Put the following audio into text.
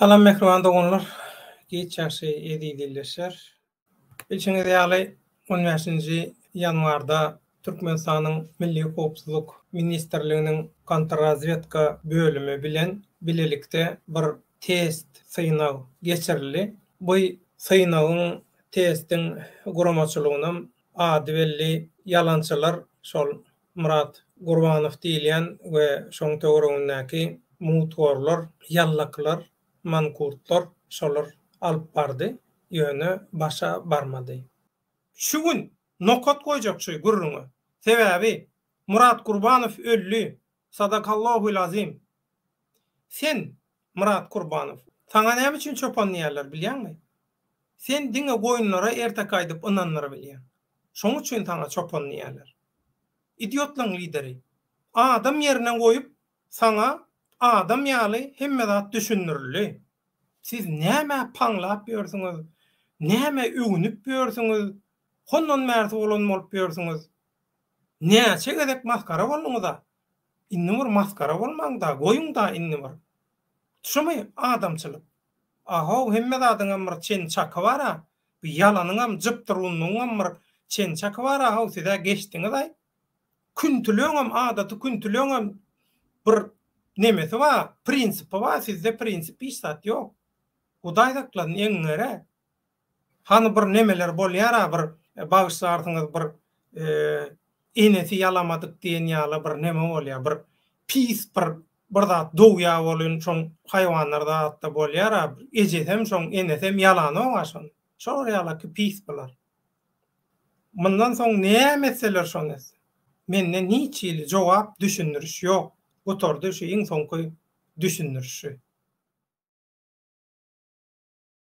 Salam mehriban dogonlar. Geç ýaşy edi dilleşer. Bilşiňiz ýaly 15-nji ýanwarda Türkmenistanyň Milli Howpsuzlyk Ministrliginiň kontrrazvedka bölümi bilen bilelikde bir test synaw geçirildi. Bu synawyň testiň guramaçylygyny ady belli ýalançylar şol Murat Gurbanow diýilen we şoň töweregindäki mutgorlar, ýallaklar, mankurtlar şolar alyp bardy, ýöne başa barmady. Şu gün nokat goýjak şu gurruňa. Sebäbi Murat Gurbanow öldü. Sadakallahul azim. Sen Murat Gurbanow, saňa näme üçin çopanlaýarlar bilýärmi? Sen diňe goýunlara ertek aýdyp ynanlara bilýän. Şoň üçin saňa çopanlaýarlar. Idiotlaň lideri. Adam ýerine goýup saňa adam ýaly hemme zat düşündirildi. Siz näme paňlap ýörsiňiz? Näme üňünüp ýörsiňiz? Hondan märsi bolan bolup ýörsiňiz? Näçe gezek maskara bolmaňyz da? Inni bir maskara bolmaň da, goýuň da inni bir. Şumy adamçylyk. Aha, hemme zatyň bir çen çaky bara. Bu ýalanyňam jypdyrynyňam bir çen çaky bara. Ha, size geçdiňiz aý. Küntülüňam adaty küntülüňam bir nemesi var, prinsipi var, sizde prinsip işsat yok. Hudaýdaklaryň eňňere. Hani bir nemeler bolýar, bir bagışlarsyňyz bir enesi ýalamadyk diýen ýaly bir neme bolýar, bir pis bir zat dowýa bolan şoň haýwanlarda hatda bolýar, ejesem şoň enesem ýalany oňaşyn. Şol ýalaky pis bolar. Mundan soň näme meseler şoňas? Menden hiç ýyly jogap düşündiriş ýok. Oturdy şu iň soňky düşündirişi.